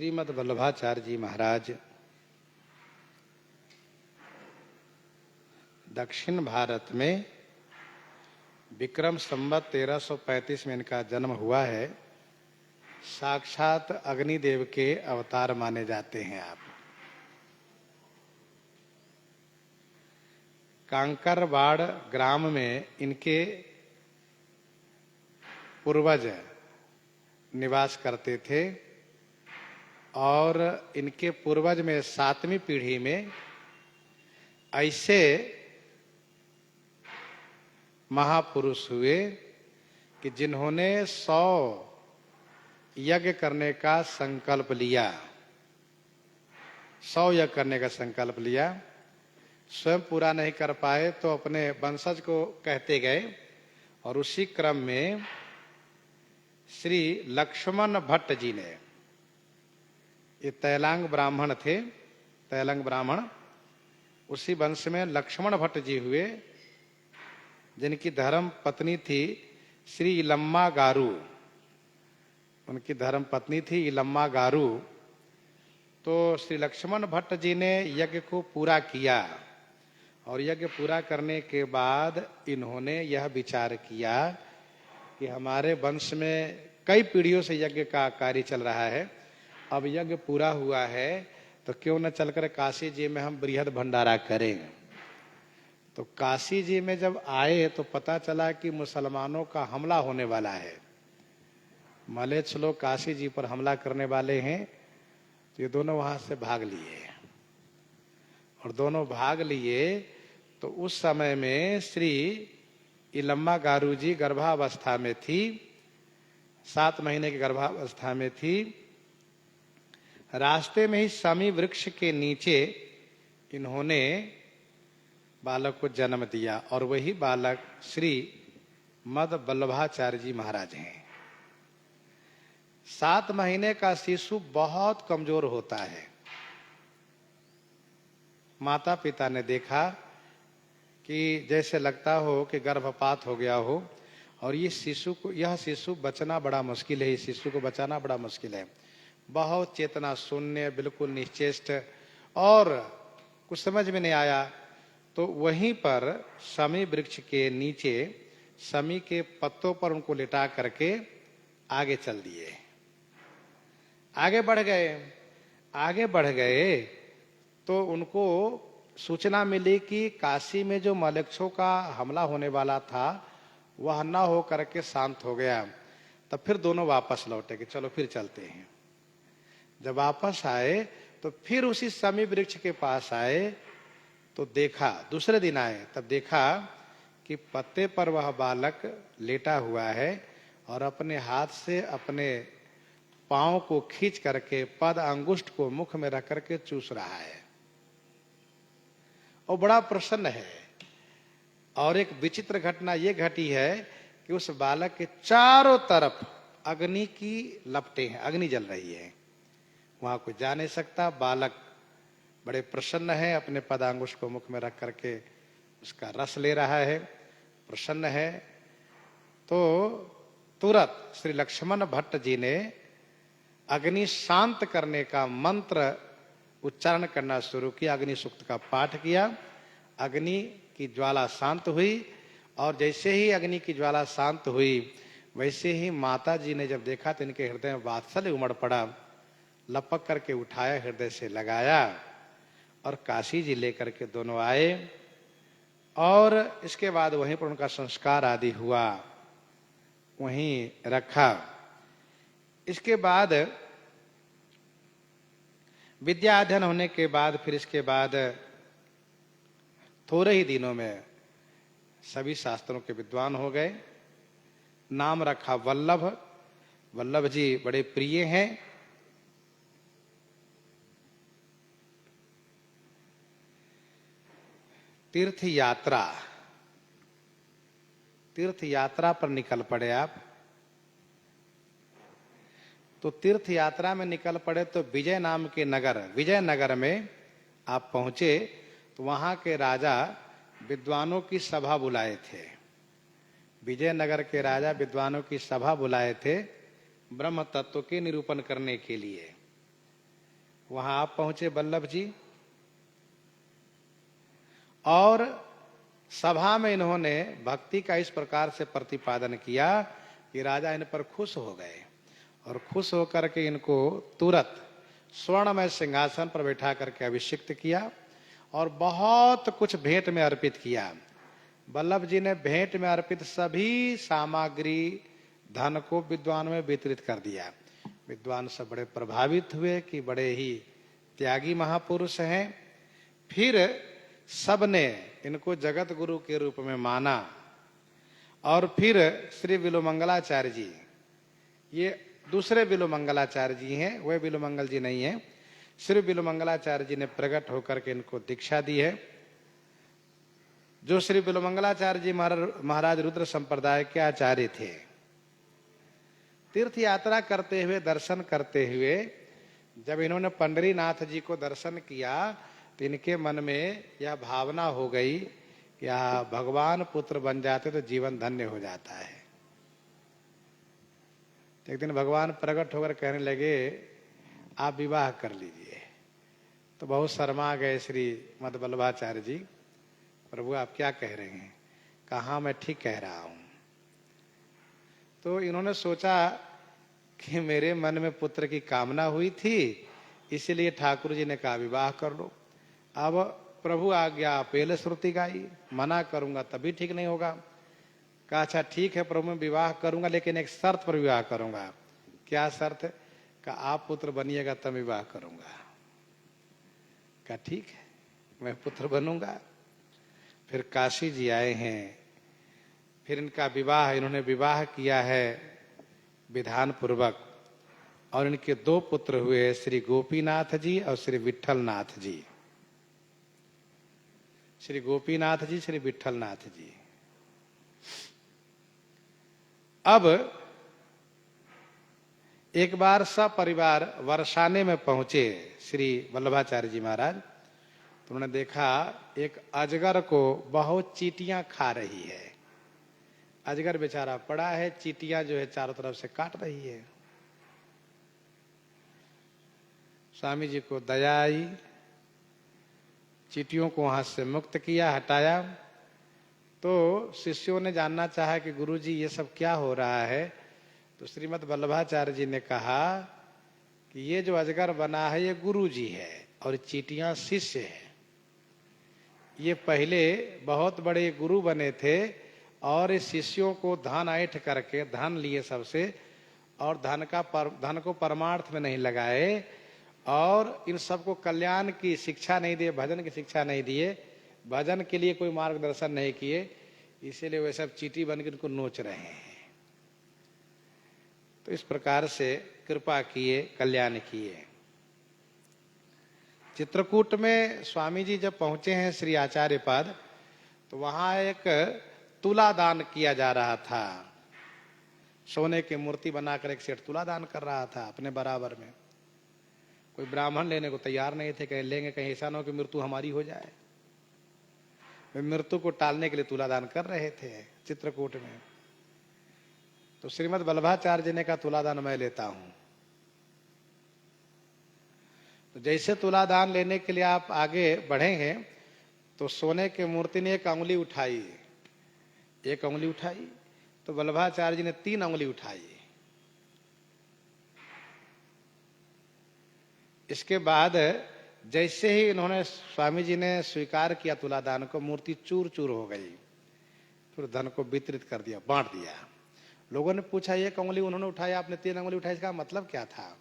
श्रीमद् वल्लभाचार्य जी महाराज दक्षिण भारत में विक्रम संवत 1335 में इनका जन्म हुआ है। साक्षात अग्निदेव के अवतार माने जाते हैं। आप कांकरवाड़ ग्राम में इनके पूर्वज निवास करते थे और इनके पूर्वज में 7वीं पीढ़ी में ऐसे महापुरुष हुए कि जिन्होंने 100 यज्ञ करने का संकल्प लिया। 100 यज्ञ करने का संकल्प लिया, स्वयं पूरा नहीं कर पाए तो अपने वंशज को कहते गए और उसी क्रम में श्री लक्ष्मण भट्ट जी ने, ये तैलांग ब्राह्मण थे, तैलंग ब्राह्मण, उसी वंश में लक्ष्मण भट्ट जी हुए जिनकी धर्म पत्नी थी श्री इलम्मा गारू। उनकी धर्म पत्नी थी इलम्मा गारू। तो श्री लक्ष्मण भट्ट जी ने यज्ञ को पूरा किया और यज्ञ पूरा करने के बाद इन्होंने यह विचार किया कि हमारे वंश में कई पीढ़ियों से यज्ञ का कार्य चल रहा है, अब यज्ञ पूरा हुआ है तो क्यों न चलकर काशी जी में हम बृहद भंडारा करें। तो काशी जी में जब आए तो पता चला कि मुसलमानों का हमला होने वाला है। मलेच्छ लोग काशी जी पर हमला करने वाले हैं। तो ये दोनों वहां से भाग लिए और दोनों भाग लिए। तो उस समय में श्री इलम्मा गारू जी गर्भावस्था में थी, 7 महीने की गर्भावस्था में थी। रास्ते में ही शमी वृक्ष के नीचे इन्होंने बालक को जन्म दिया और वही बालक श्री मद वल्लभाचार्य जी महाराज हैं। 7 महीने का शिशु बहुत कमजोर होता है। माता पिता ने देखा कि जैसे लगता हो कि गर्भपात हो गया हो और यह शिशु बचना बड़ा मुश्किल है, इस शिशु को बचाना बड़ा मुश्किल है। बहुत चेतना शून्य, बिल्कुल निश्चेष्ट और कुछ समझ में नहीं आया। तो वहीं पर शमी वृक्ष के नीचे शमी के पत्तों पर उनको लिटा करके आगे चल दिए। आगे बढ़ गए तो उनको सूचना मिली कि काशी में जो मलेच्छों का हमला होने वाला था वह न हो करके शांत हो गया। तब फिर दोनों वापस लौटे कि चलो फिर चलते हैं। जब वापस आए तो फिर उसी शमी वृक्ष के पास आए तो देखा, दूसरे दिन आए तब देखा कि पत्ते पर वह बालक लेटा हुआ है और अपने हाथ से अपने पांव को खींच करके पद अंगुष्ठ को मुख में रख करके चूस रहा है और बड़ा प्रसन्न है। और एक विचित्र घटना ये घटी है कि उस बालक के चारों तरफ अग्नि की लपटें हैं, अग्नि जल रही है, वहां कोई जा नहीं सकता। बालक बड़े प्रसन्न है, अपने पदांगुष्ठ को मुख में रख करके उसका रस ले रहा है, प्रसन्न है। तो तुरंत श्री लक्ष्मण भट्ट जी ने अग्नि शांत करने का मंत्र उच्चारण करना शुरू किया, अग्नि सूक्त का पाठ किया। अग्नि की ज्वाला शांत हुई और जैसे ही अग्नि की ज्वाला शांत हुई वैसे ही माता जी ने जब देखा तो इनके हृदय में वात्सल्य उमड़ पड़ा। लपक करके उठाया, हृदय से लगाया और काशी जी लेकर के दोनों आए और इसके बाद वहीं पर उनका संस्कार आदि हुआ, वहीं रखा। इसके बाद विद्या अध्ययन होने के बाद फिर इसके बाद थोड़े ही दिनों में सभी शास्त्रों के विद्वान हो गए। नाम रखा वल्लभ। वल्लभ जी बड़े प्रिय हैं। तीर्थ यात्रा पर निकल पड़े आप। तो तीर्थ यात्रा में निकल पड़े तो विजय नाम के नगर, विजयनगर में आप पहुंचे तो वहां के राजा विद्वानों की सभा बुलाए थे। विजयनगर के राजा विद्वानों की सभा बुलाए थे ब्रह्म तत्व के निरूपण करने के लिए। वहां आप पहुंचे वल्लभ जी, और सभा में इन्होंने भक्ति का इस प्रकार से प्रतिपादन किया कि राजा इन पर खुश हो गए, और खुश होकर के इनको तुरंत स्वर्णमय सिंहासन पर बैठा करके अभिषिक्त किया और बहुत कुछ भेंट में अर्पित किया। वल्लभ जी ने भेंट में अर्पित सभी सामग्री धन को विद्वान में वितरित कर दिया। विद्वान सब बड़े प्रभावित हुए कि बड़े ही त्यागी महापुरुष हैं। फिर सबने इनको जगत गुरु के रूप में माना। और फिर श्री बिल्वमंगलाचार्य जी, ये दूसरे बिल्वमंगलाचार्य जी हैं, वे बिल्वमंगल जी नहीं हैं, श्री बिल्वमंगलाचार्य जी ने प्रकट होकर के इनको दीक्षा दी है। जो श्री बिल्वमंगलाचार्य जी महाराज रुद्र संप्रदाय के आचार्य थे। तीर्थ यात्रा करते हुए, दर्शन करते हुए जब इन्होंने पंडरीनाथ जी को दर्शन किया तो इनके मन में यह भावना हो गई कि भगवान पुत्र बन जाते तो जीवन धन्य हो जाता है। एक दिन भगवान प्रकट होकर कहने लगे आप विवाह कर लीजिए। तो बहुत शर्मा गए श्री मद वल्लभाचार्य जी, प्रभु आप क्या कह रहे हैं? कहा मैं ठीक कह रहा हूं। तो इन्होंने सोचा कि मेरे मन में पुत्र की कामना हुई थी, इसीलिए ठाकुर जी ने कहा विवाह कर लो। अब प्रभु आज्ञा पहले श्रुति गाई, मना करूंगा तभी ठीक नहीं होगा। कहा अच्छा ठीक है प्रभु मैं विवाह करूंगा, लेकिन एक शर्त पर विवाह करूंगा। क्या शर्त? कहा आप पुत्र बनिएगा तब विवाह करूंगा। कहा ठीक है मैं पुत्र बनूंगा। फिर काशी जी आए हैं, फिर इनका विवाह, इन्होंने विवाह किया है विधान पूर्वक, और इनके 2 पुत्र हुए, श्री गोपीनाथ जी और श्री विठलनाथ जी। श्री गोपीनाथ जी, श्री विठलनाथ जी। अब एक बार सब परिवार वर्षाने में पहुंचे श्री वल्लभाचार्य जी महाराज। तो उन्होंने देखा एक अजगर को बहुत चींटियां खा रही है। अजगर बेचारा पड़ा है, चींटियां जो है चारों तरफ से काट रही है। स्वामी जी को दया आई, चींटियों को वहां से मुक्त किया, हटाया। तो शिष्यों ने जानना चाहा कि गुरुजी ये सब क्या हो रहा है? तो श्रीमद् वल्लभाचार्य जी ने कहा कि ये जो अजगर बना है ये गुरुजी है और चींटियां शिष्य है। ये पहले बहुत बड़े गुरु बने थे और इस शिष्यों को धन ऐंठ करके धन लिए सबसे, और धन को परमार्थ में नहीं लगाए, और इन सबको कल्याण की शिक्षा नहीं दिए, भजन की शिक्षा नहीं दिए, भजन के लिए कोई मार्गदर्शन नहीं किए, इसीलिए वे सब चींटी बनकर इनको नोच रहे हैं। तो इस प्रकार से कृपा किए, कल्याण किए। चित्रकूट में स्वामी जी जब पहुंचे हैं श्री आचार्य पद, तो वहां एक तुला दान किया जा रहा था। सोने की मूर्ति बनाकर एक सेठ तुला दान कर रहा था अपने बराबर में। कोई ब्राह्मण लेने को तैयार नहीं थे, कहीं लेंगे कहीं ऐसा ना हो कि मृत्यु हमारी हो जाए। वे मृत्यु को टालने के लिए तुला दान कर रहे थे चित्रकूट में। तो श्रीमद् वल्लभाचार्य जी ने कहा तुला दान मैं लेता हूं। तो जैसे तुला दान लेने के लिए आप आगे बढ़ेंगे तो सोने की मूर्ति ने एक अंगुली उठाई, एक अंगुली उठाई, तो वल्लभाचार्य जी ने 3 अंगुली उठाई। इसके बाद जैसे ही इन्होंने, स्वामी जी ने स्वीकार किया तुलादान को, मूर्ति चूर चूर हो गई। फिर धन को वितरित कर दिया, बांट दिया। लोगों ने पूछा एक अंगुली उन्होंने उठाया, आपने 3 अंगुली उठाई, इसका मतलब क्या था?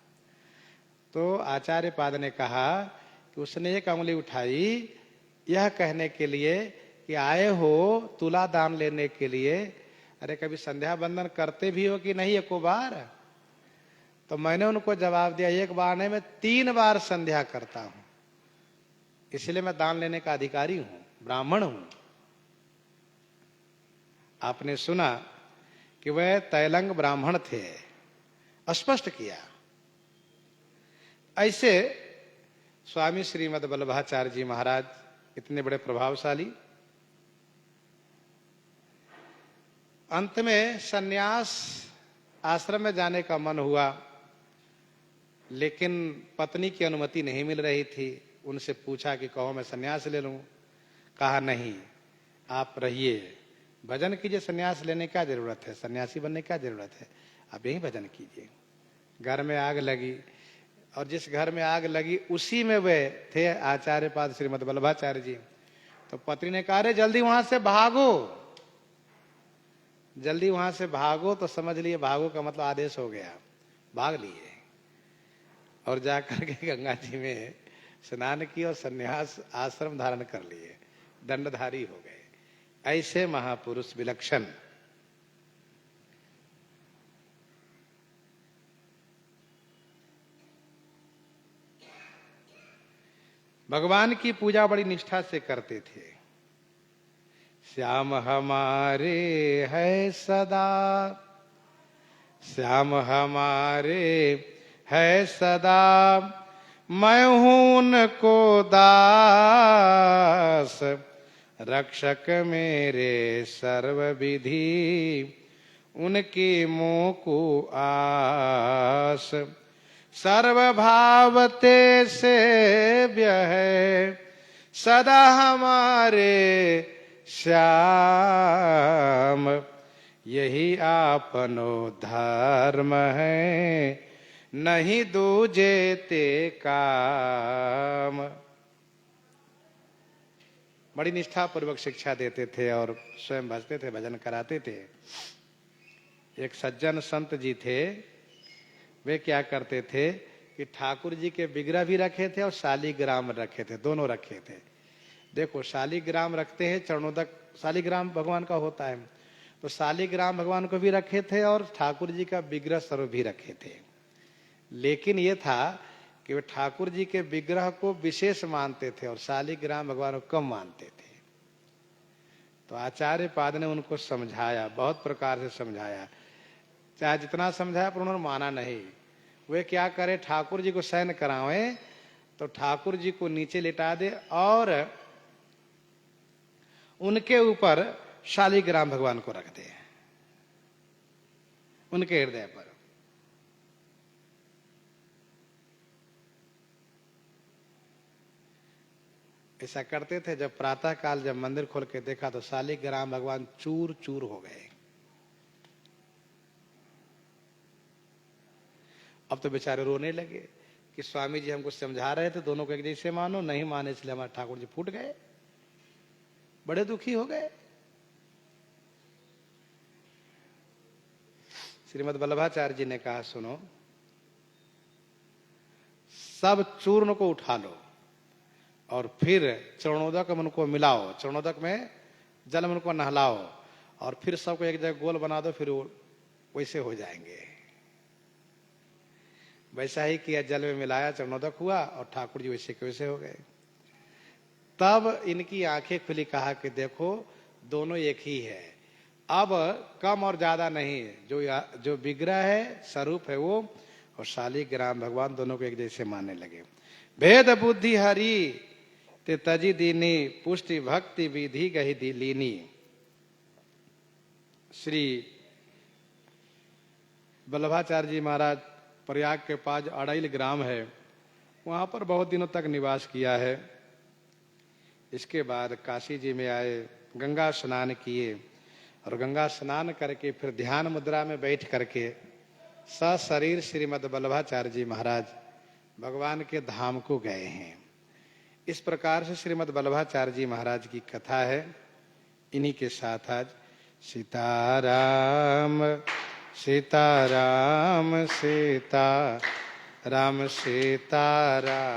तो आचार्य पाद ने कहा कि उसने एक अंगुली उठाई यह कहने के लिए कि आए हो तुला दान लेने के लिए, अरे कभी संध्या बंदन करते भी हो कि नहीं एको बार? तो मैंने उनको जवाब दिया एक बार नहीं, मैं 3 बार संध्या करता हूं, इसलिए मैं दान लेने का अधिकारी हूं, ब्राह्मण हूं। आपने सुना कि वह तैलंग ब्राह्मण थे, स्पष्ट किया। ऐसे स्वामी श्रीमद् वल्लभाचार्य जी महाराज इतने बड़े प्रभावशाली। अंत में सन्यास आश्रम में जाने का मन हुआ लेकिन पत्नी की अनुमति नहीं मिल रही थी। उनसे पूछा कि कहो मैं सन्यास ले लूं। कहा नहीं, आप रहिए, भजन कीजिए, सन्यास लेने क्या जरूरत है, सन्यासी बनने क्या जरूरत है, आप यही भजन कीजिए। घर में आग लगी, और जिस घर में आग लगी उसी में वे थे आचार्य पाद श्रीमद वल्लभाचार्य जी। तो पत्नी ने कहा, अरे जल्दी वहां से भागो, जल्दी वहां से भागो। तो समझ लिए भागो का मतलब आदेश हो गया, भाग लिए और जाकर के गंगा जी में स्नान किया और सन्यास आश्रम धारण कर लिए, दंडधारी हो गए। ऐसे महापुरुष विलक्षण। भगवान की पूजा बड़ी निष्ठा से करते थे। श्याम हमारे है सदा, श्याम हमारे है सदा, मैं हूं उनको दास, रक्षक मेरे सर्व विधि, उनकी मोह को आस, सर्वभाव ते सेव्य है सदा हमारे श्याम, यही आपनो धर्म है नहीं दूजे ते काम। बड़ी निष्ठा पूर्वक शिक्षा देते थे और स्वयं भजते थे, भजन कराते थे। एक सज्जन संत जी थे, वे क्या करते थे कि ठाकुर जी के विग्रह भी रखे थे और शालिग्राम रखे थे, दोनों रखे थे। देखो शालिग्राम रखते हैं, चरणोदक शालिग्राम भगवान का होता है, तो शालिग्राम भगवान को भी रखे थे और ठाकुर जी का विग्रह स्वरूप भी रखे थे। लेकिन ये था कि वे ठाकुर जी के विग्रह को विशेष मानते थे और शालिग्राम भगवान को कम मानते थे। तो आचार्य पाद ने उनको समझाया, बहुत प्रकार से समझाया, चाहे जितना समझाया पर उन्होंने माना नहीं। वे क्या करे, ठाकुर जी को शयन करावे तो ठाकुर जी को नीचे लिटा दे और उनके ऊपर शालिग्राम भगवान को रख दे, उनके हृदय पर। ऐसा करते थे। जब प्रातः काल जब मंदिर खोल के देखा तो शालिग्राम भगवान चूर चूर हो गए। अब तो बेचारे रोने लगे कि स्वामी जी हमको समझा रहे थे दोनों को एक जैसे मानो, नहीं माने इसलिए हमारे ठाकुर जी फूट गए, बड़े दुखी हो गए। श्रीमद वल्लभाचार्य जी ने कहा, सुनो, सब चूर्ण को उठा लो और फिर चरणोदक में उनको मिलाओ, चरणोदक में जल में उनको नहलाओ और फिर सबको एक जगह गोल बना दो, फिर वो वैसे हो जाएंगे। वैसा ही किया, जल में मिलाया, चरणोदक हुआ और ठाकुर जी वैसे के वैसे हो गए। तब इनकी आंखें खुली, कहा कि देखो दोनों एक ही है, अब कम और ज्यादा नहीं, जो विग्रह है स्वरूप है वो, और शालिग्राम भगवान दोनों को एक जैसे मानने लगे। भेद बुद्धि हरि ते तजी दीनी, पुष्टि भक्ति विधि गही दी लीनी। श्री वल्लभाचार्य जी महाराज प्रयाग के पास अड़ैल ग्राम है, वहां पर बहुत दिनों तक निवास किया है। इसके बाद काशी जी में आए, गंगा स्नान किए और गंगा स्नान करके फिर ध्यान मुद्रा में बैठ करके सशरीर श्रीमद वल्लभाचार्य जी महाराज भगवान के धाम को गए हैं। इस प्रकार से श्रीमद वल्लभाचार्य जी महाराज की कथा है। इन्हीं के साथ आज सीताराम सीताराम सीताराम सीताराम।